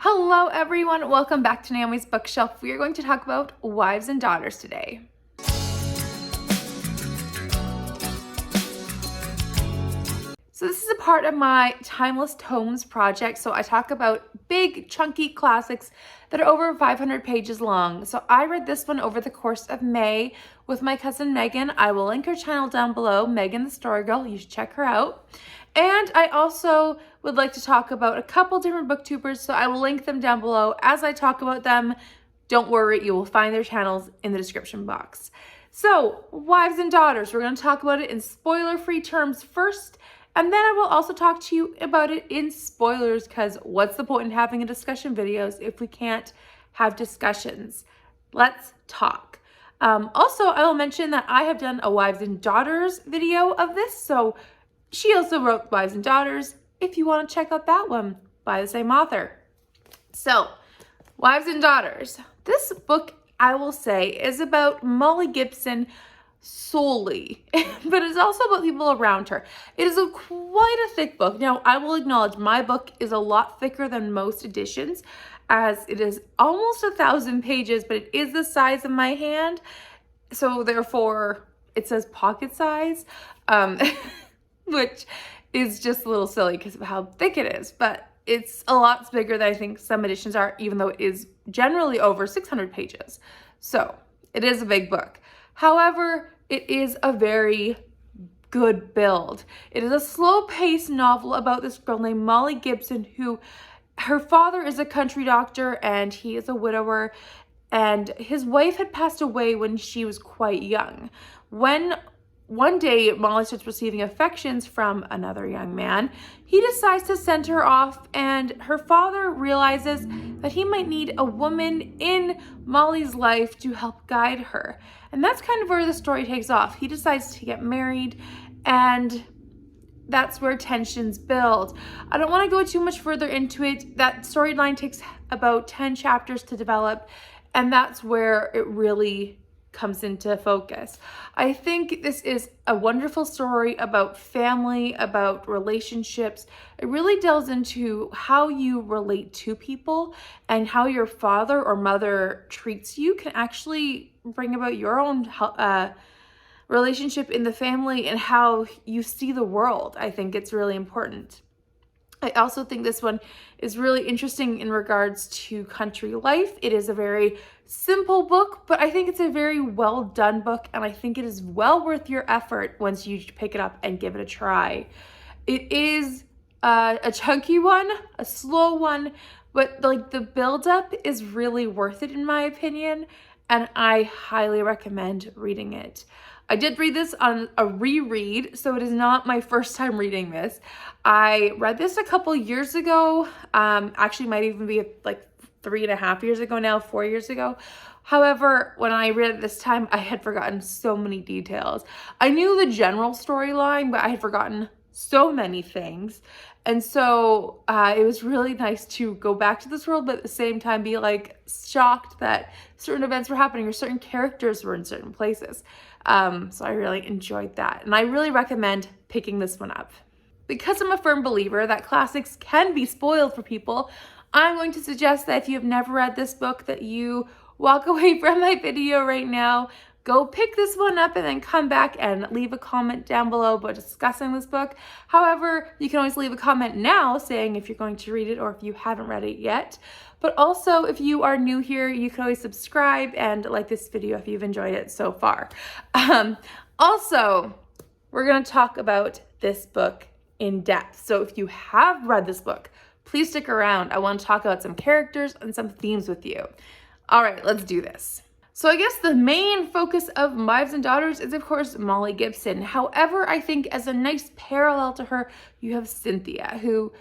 Hello everyone, welcome back to Naomi's Bookshelf. We are going to talk about Wives and Daughters today. So this is a part of my Timeless Tomes project. So I talk about big chunky classics that are over 500 pages long. So I read this one over the course of May with my cousin Megan. I will link her channel down below, Megan the Story Girl. You should check her out. And I also would like to talk about a couple different booktubers, so I will link them down below as I talk about them. Don't worry, you will find their channels in the description box. So, Wives and Daughters, we're going to talk about it in spoiler-free terms first, and then I will also talk to you about it in spoilers, because what's the point in having a discussion videos if we can't have discussions? Let's talk. Also, I will mention that I have done a Wives and Daughters video of this, so she also wrote Wives and Daughters, if you want to check out that one by the same author. So, Wives and Daughters. This book, I will say, is about Molly Gibson solely, but it's also about people around her. It is quite a thick book. Now, I will acknowledge my book is a lot thicker than most editions, as it is almost 1,000 pages, but it is the size of my hand. So therefore, it says pocket size. Which is just a little silly because of how thick it is, but it's a lot bigger than I think some editions are, even though it is generally over 600 pages. So it is a big book. However, it is a very good build. It is a slow-paced novel about this girl named Molly Gibson, who her father is a country doctor and he is a widower, and his wife had passed away when she was quite young. When one day Molly starts receiving affections from another young man, he decides to send her off, and her father realizes that he might need a woman in Molly's life to help guide her. And that's kind of where the story takes off. He decides to get married, and that's where tensions build. I don't want to go too much further into it. That storyline takes about 10 chapters to develop, and that's where it really comes into focus. I think this is a wonderful story about family, about relationships. It really delves into how you relate to people, and how your father or mother treats you can actually bring about your own relationship in the family and how you see the world. I think it's really important. I also think this one is really interesting in regards to country life. It is a very simple book, but I think it's a very well done book, and I think it is well worth your effort once you pick it up and give it a try. It is a chunky one, a slow one, but like the build-up is really worth it in my opinion, and I highly recommend reading it. I did read this on a reread, so it is not my first time reading this. I read this a couple years ago, actually might even be like 3.5 years ago now, 4 years ago. However, when I read it this time, I had forgotten so many details. I knew the general storyline, but I had forgotten so many things. And so it was really nice to go back to this world, but at the same time be like shocked that certain events were happening or certain characters were in certain places. So I really enjoyed that. And I really recommend picking this one up. Because I'm a firm believer that classics can be spoiled for people, I'm going to suggest that if you have never read this book, that you walk away from my video right now, go pick this one up, and then come back and leave a comment down below about discussing this book. However, you can always leave a comment now saying if you're going to read it or if you haven't read it yet. But also, if you are new here, you can always subscribe and like this video if you've enjoyed it so far. Also, we're going to talk about this book in depth. So if you have read this book, please stick around. I want to talk about some characters and some themes with you. All right, let's do this. So I guess the main focus of Wives and Daughters is, of course, Molly Gibson. However, I think as a nice parallel to her, you have Cynthia, who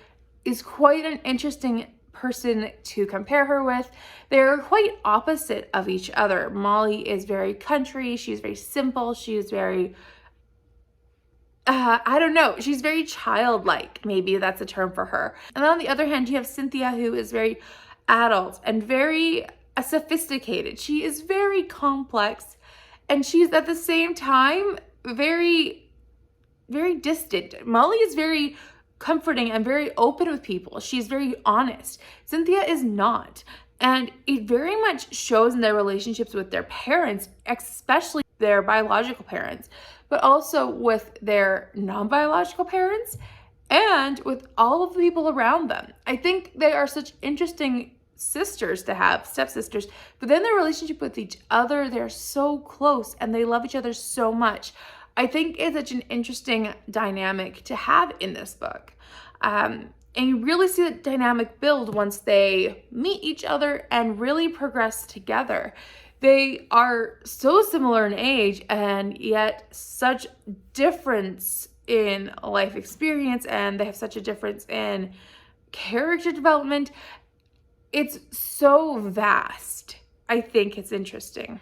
is quite an interesting person to compare her with. They're quite opposite of each other. Molly is very country. She's very simple. She's very, I don't know, she's very childlike. Maybe that's a term for her. And then on the other hand, you have Cynthia, who is very adult and very sophisticated. She is very complex, and she's at the same time very, very distant. Molly is very comforting and very open with people. She's very honest. Cynthia is not. And it very much shows in their relationships with their parents, especially their biological parents, but also with their non-biological parents and with all of the people around them. I think they are such interesting sisters to have, stepsisters, but then their relationship with each other, they're so close and they love each other so much. I think it's such an interesting dynamic to have in this book. And you really see the dynamic build once they meet each other and really progress together. They are so similar in age and yet such difference in life experience, and they have such a difference in character development. It's so vast. I think it's interesting.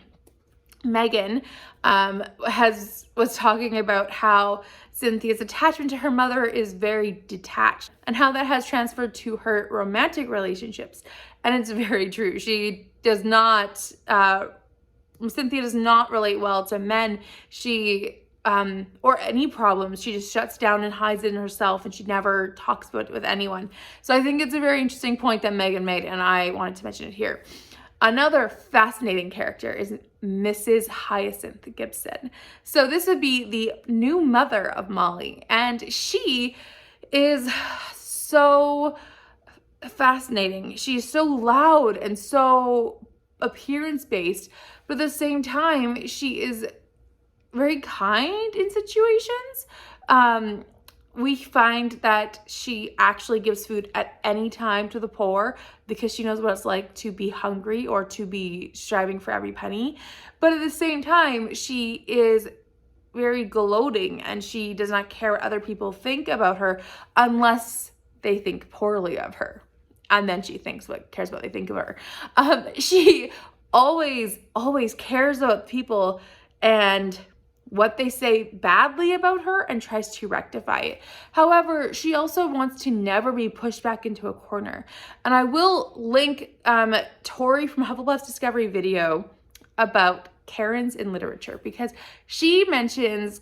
Megan was talking about how Cynthia's attachment to her mother is very detached and how that has transferred to her romantic relationships. And it's very true. She does not, Cynthia does not relate well to men. She, or any problems. She just shuts down and hides it in herself, and she never talks about it with anyone. So I think it's a very interesting point that Megan made, and I wanted to mention it here. Another fascinating character is Mrs. Hyacinth Gibson. So this would be the new mother of Molly, and she is so fascinating. She's so loud and so appearance-based, but at the same time, she is very kind in situations. We find that she actually gives food at any time to the poor because she knows what it's like to be hungry or to be striving for every penny. But at the same time, she is very gloating and she does not care what other people think about her unless they think poorly of her. And then she cares what they think of her. She always cares about people and what they say badly about her and tries to rectify it. However, she also wants to never be pushed back into a corner. And I will link Tori from Hufflepuff's Discovery video about Karens in literature, because she mentions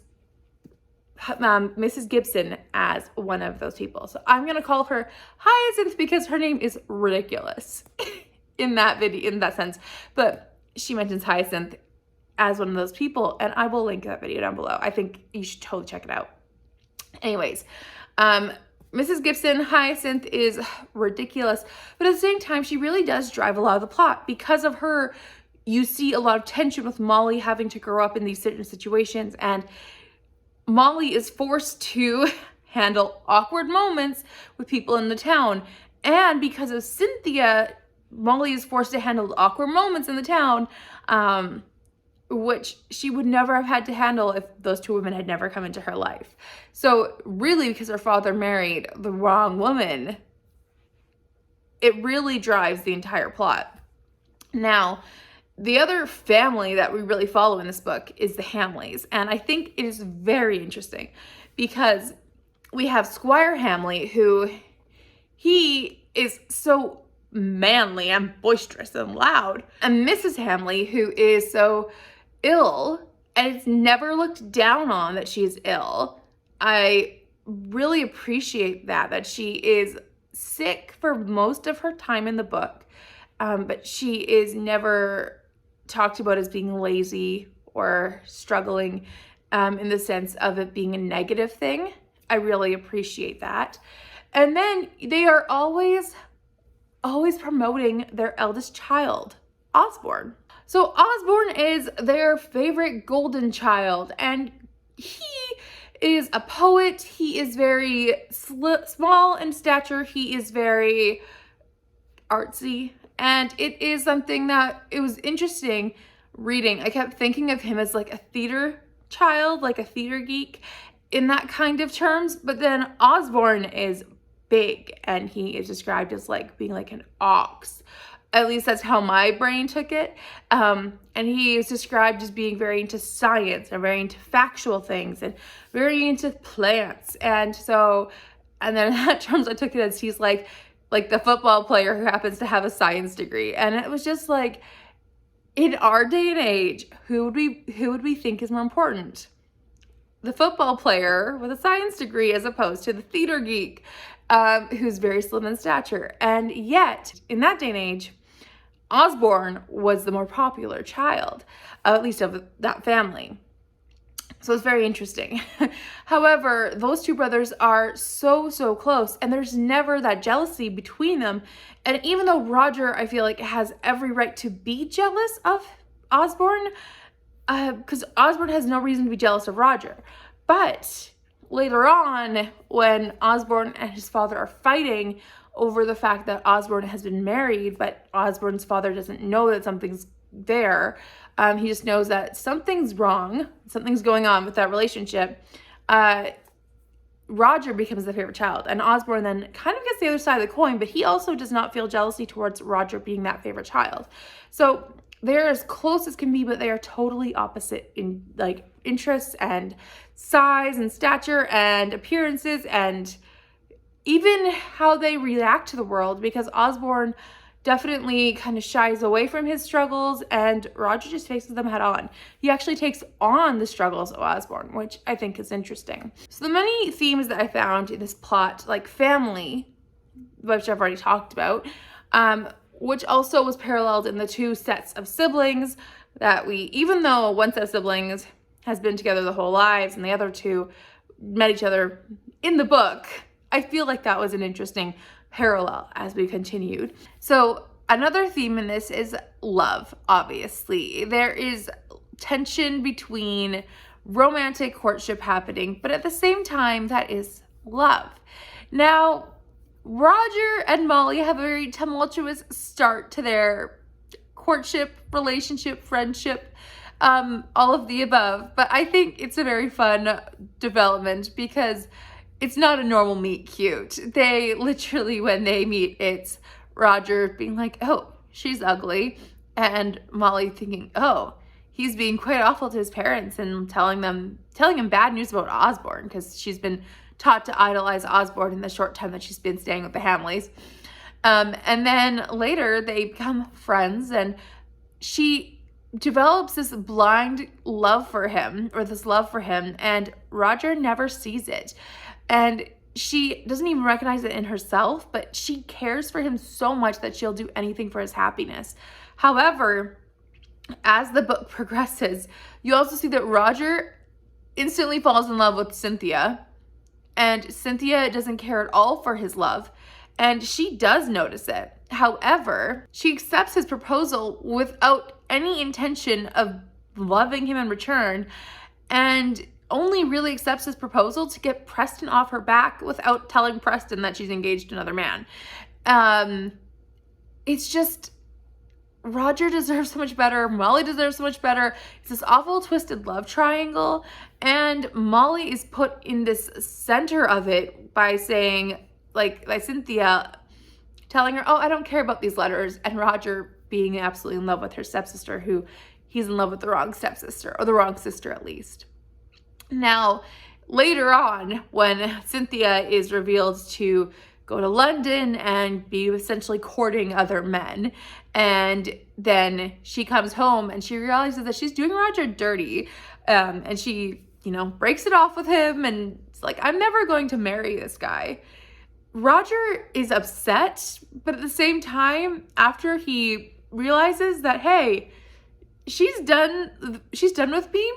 Mrs. Gibson as one of those people. So I'm going to call her Hyacinth because her name is ridiculous in that video, in that sense. But she mentions Hyacinth as one of those people, and I will link that video down below. I think you should totally check it out. Anyways, Mrs. Gibson, Hyacinth, is ridiculous, but at the same time, she really does drive a lot of the plot. Because of her, you see a lot of tension with Molly having to grow up in these certain situations, and Molly is forced to handle awkward moments with people in the town. And because of Cynthia, Molly is forced to handle awkward moments in the town, which she would never have had to handle if those two women had never come into her life. So really, because her father married the wrong woman, it really drives the entire plot. Now, the other family that we really follow in this book is the Hamleys. And I think it is very interesting because we have Squire Hamley, who he is so manly and boisterous and loud. And Mrs. Hamley, who is so ill, and it's never looked down on that she is ill. I really appreciate that she is sick for most of her time in the book, but she is never talked about as being lazy or struggling in the sense of it being a negative thing. I really appreciate that. And then they are always promoting their eldest child, Osborne. So Osborne is their favorite golden child, and he is a poet. He is very small in stature. He is very artsy, and it is something that it was interesting reading. I kept thinking of him as like a theater child, like a theater geek in that kind of terms, but then Osborne is big, and he is described as like being like an ox. At least that's how my brain took it. And he is described as being very into science and very into factual things and very into plants. And then in that terms, I took it as he's like the football player who happens to have a science degree. And it was just like, in our day and age, who would we think is more important? the football player with a science degree as opposed to the theater geek who's very slim in stature. And yet, in that day and age, Osborne was the more popular child, at least of that family. So it's very interesting. However, those two brothers are so close, and there's never that jealousy between them. And even though Roger, I feel like, has every right to be jealous of Osborne, because Osborne has no reason to be jealous of Roger. But later on, when Osborne and his father are fighting over the fact that Osborne has been married, but Osborne's father doesn't know that something's there, he just knows that something's wrong, something's going on with that relationship. Roger becomes the favorite child, and Osborne then kind of gets the other side of the coin, but he also does not feel jealousy towards Roger being that favorite child. So they're as close as can be, but they are totally opposite in like interests and size and stature and appearances and even how they react to the world, because Osborne definitely kind of shies away from his struggles and Roger just faces them head on. He actually takes on the struggles of Osborne, which I think is interesting. So the many themes that I found in this plot, like family, which I've already talked about, which also was paralleled in the two sets of siblings that even though one set of siblings has been together the whole lives and the other two met each other in the book, I feel like that was an interesting parallel as we continued. So another theme in this is love, obviously. There is tension between romantic courtship happening, but at the same time, that is love. Now, Roger and Molly have a very tumultuous start to their courtship, relationship, friendship, all of the above. But I think it's a very fun development because it's not a normal meet cute. They literally, when they meet, it's Roger being like, oh, she's ugly. And Molly thinking, oh, he's being quite awful to his parents and telling him bad news about Osborne because she's been taught to idolize Osborne in the short time that she's been staying with the Hamleys. And then later they become friends and she develops this blind love for him, and Roger never sees it. And she doesn't even recognize it in herself, but she cares for him so much that she'll do anything for his happiness. However, as the book progresses, you also see that Roger instantly falls in love with Cynthia, and Cynthia doesn't care at all for his love, and she does notice it. However, she accepts his proposal without any intention of loving him in return, and only really accepts his proposal to get Preston off her back without telling Preston that she's engaged to another man. It's just, Roger deserves so much better. Molly deserves so much better. It's this awful twisted love triangle. And Molly is put in this center of it by saying, like, by Cynthia telling her, oh, I don't care about these letters. And Roger being absolutely in love with her stepsister, who he's in love with the wrong stepsister, or the wrong sister at least. Now, later on, when Cynthia is revealed to go to London and be essentially courting other men, and then she comes home and she realizes that she's doing Roger dirty, and she, breaks it off with him, and it's like, I'm never going to marry this guy. Roger is upset, but at the same time, after he realizes that, hey, she's done with me,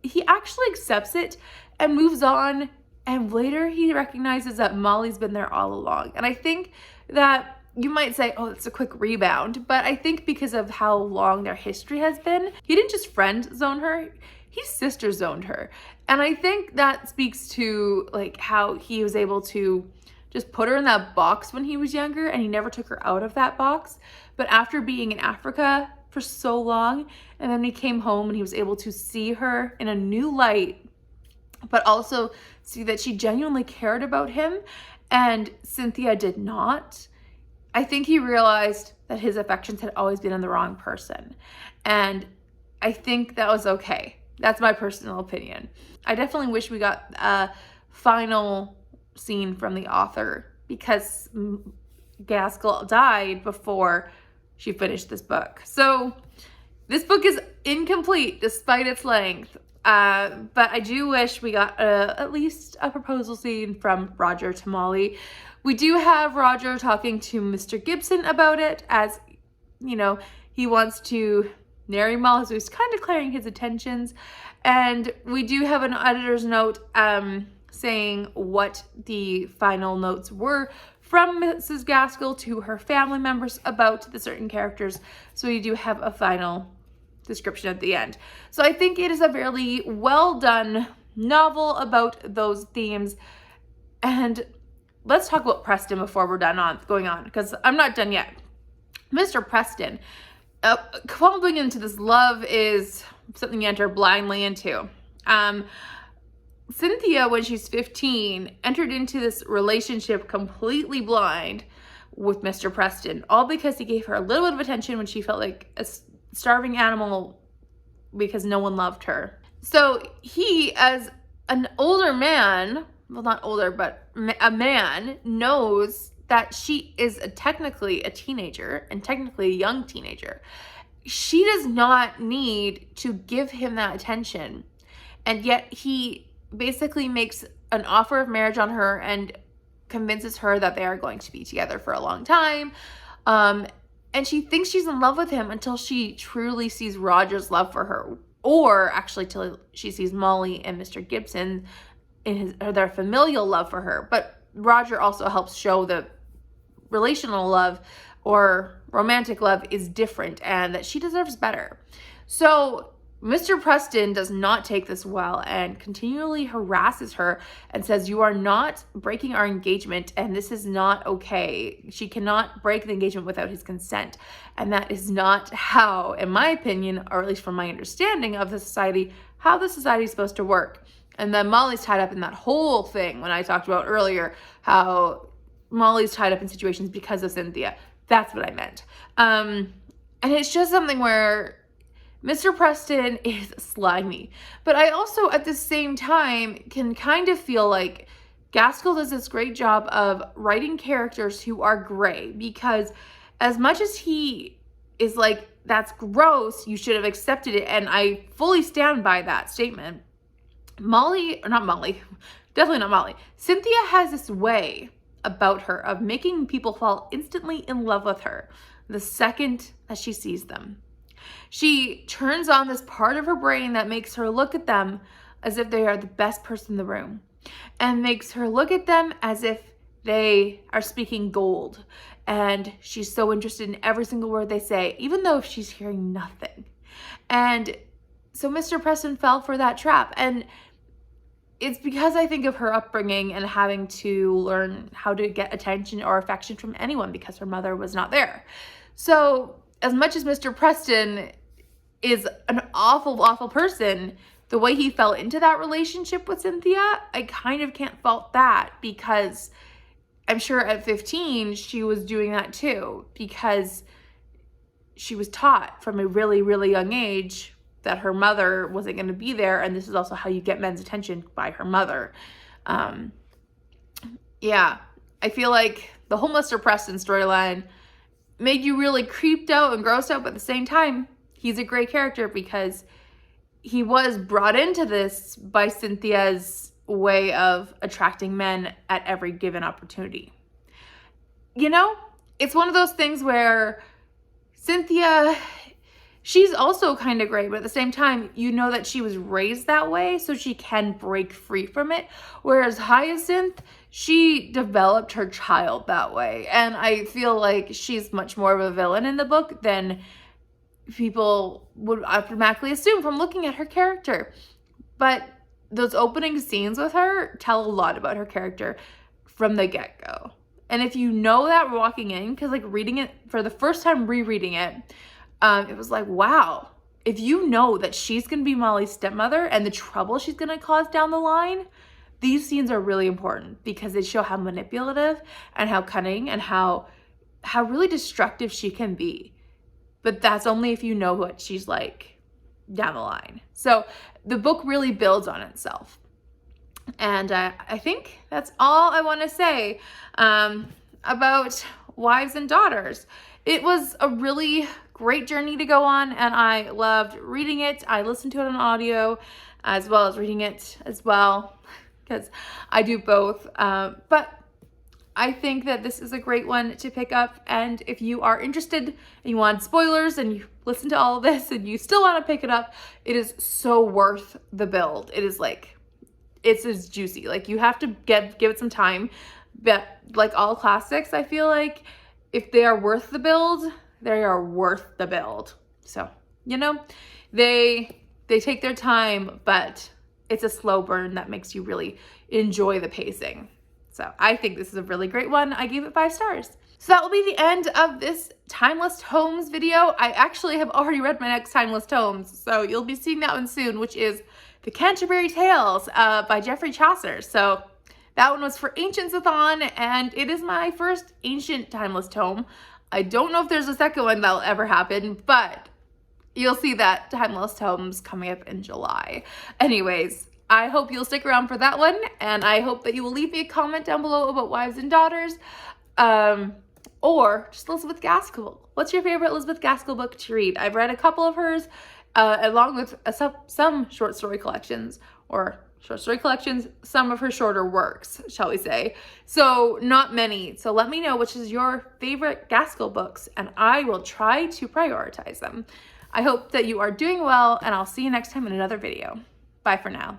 he actually accepts it and moves on. And later he recognizes that Molly's been there all along. And I think that you might say, oh, it's a quick rebound. But I think because of how long their history has been, he didn't just friend zone her, he sister zoned her. And I think that speaks to like how he was able to just put her in that box when he was younger, and he never took her out of that box. But after being in Africa for so long, and then he came home and he was able to see her in a new light, but also see that she genuinely cared about him and Cynthia did not. I think he realized that his affections had always been in the wrong person. And I think that was okay. That's my personal opinion. I definitely wish we got a final scene from the author because Gaskell died before she finished this book. So this book is incomplete despite its length. But I do wish we got at least a proposal scene from Roger to Molly. We do have Roger talking to Mr. Gibson about it, as, you know, he wants to marry Molly, so he's kind of clearing his intentions. And we do have an editor's note saying what the final notes were from Mrs. Gaskell to her family members about the certain characters. So we do have a final description at the end. So I think it is a very well done novel about those themes. And let's talk about Preston before we're going on, because I'm not done yet. Mr. Preston, falling into this love is something you enter blindly into. Cynthia, when she's 15, entered into this relationship completely blind with Mr. Preston, all because he gave her a little bit of attention when she felt like a starving animal because no one loved her. So he, as an older man, well, not older, but a man, knows that she is technically a teenager and technically a young teenager. She does not need to give him that attention. And yet he basically makes an offer of marriage on her and convinces her that they are going to be together for a long time. And she thinks she's in love with him until she truly sees Roger's love for her. Or actually till she sees Molly and Mr. Gibson in their familial love for her. But Roger also helps show that relational love or romantic love is different and that she deserves better. So Mr. Preston does not take this well and continually harasses her and says, you are not breaking our engagement and this is not okay. She cannot break the engagement without his consent. And that is not how, in my opinion, or at least from my understanding of the society, how the society is supposed to work. And then Molly's tied up in that whole thing when I talked about earlier, how Molly's tied up in situations because of Cynthia. That's what I meant. And it's just something where Mr. Preston is slimy. But I also, at the same time, can kind of feel like Gaskell does this great job of writing characters who are gray, because as much as he is like, that's gross, you should have accepted it, and I fully stand by that statement, definitely not Molly, Cynthia has this way about her of making people fall instantly in love with her the second that she sees them. She turns on this part of her brain that makes her look at them as if they are the best person in the room, and makes her look at them as if they are speaking gold. And she's so interested in every single word they say, even though she's hearing nothing. And so Mr. Preston fell for that trap. And it's because I think of her upbringing and having to learn how to get attention or affection from anyone because her mother was not there. So as much as Mr. Preston is an awful, awful person, the way he fell into that relationship with Cynthia, I kind of can't fault that, because I'm sure at 15 she was doing that too, because she was taught from a really, really young age that her mother wasn't going to be there, and this is also how you get men's attention, by her mother. Yeah, I feel like the whole Mr. Preston storyline made you really creeped out and grossed out, but at the same time, he's a great character because he was brought into this by Cynthia's way of attracting men at every given opportunity. You know, it's one of those things where Cynthia, she's also kind of great, but at the same time, you know that she was raised that way so she can break free from it. Whereas Hyacinth, she developed her child that way. And I feel like she's much more of a villain in the book than people would automatically assume from looking at her character. But those opening scenes with her tell a lot about her character from the get-go. And if you know that walking in, because like reading it for the first time, rereading it, it was like, wow, if you know that she's going to be Molly's stepmother and the trouble she's going to cause down the line, these scenes are really important because they show how manipulative and how cunning and how really destructive she can be. But that's only if you know what she's like down the line. So the book really builds on itself. And I think that's all I want to say about Wives and Daughters. It was a really great journey to go on, and I loved reading it. I listened to it on audio, as well as reading it as well, because I do both. But I think that this is a great one to pick up, and if you are interested and you want spoilers and you listen to all of this and you still want to pick it up, it is so worth the build. It is like, it's as juicy. Like, you have to give it some time, but like all classics, I feel like if they are worth the build, they are worth the build. So, you know, they take their time, but it's a slow burn that makes you really enjoy the pacing. So I think this is a really great one. I gave it 5 stars. So that will be the end of this Timeless Tomes video. I actually have already read my next Timeless Tomes, so you'll be seeing that one soon, which is The Canterbury Tales by Geoffrey Chaucer. So that one was for Ancients-a-thon, and it is my first ancient Timeless Tome. I don't know if there's a second one that'll ever happen, but you'll see that Timeless Tomes coming up in July. Anyways, I hope you'll stick around for that one, and I hope that you will leave me a comment down below about Wives and Daughters, or just Elizabeth Gaskell. What's your favorite Elizabeth Gaskell book to read? I've read a couple of hers, along with some short story collections, some of her shorter works, shall we say. So not many. So let me know which is your favorite Gaskell books, and I will try to prioritize them. I hope that you are doing well, and I'll see you next time in another video. Bye for now.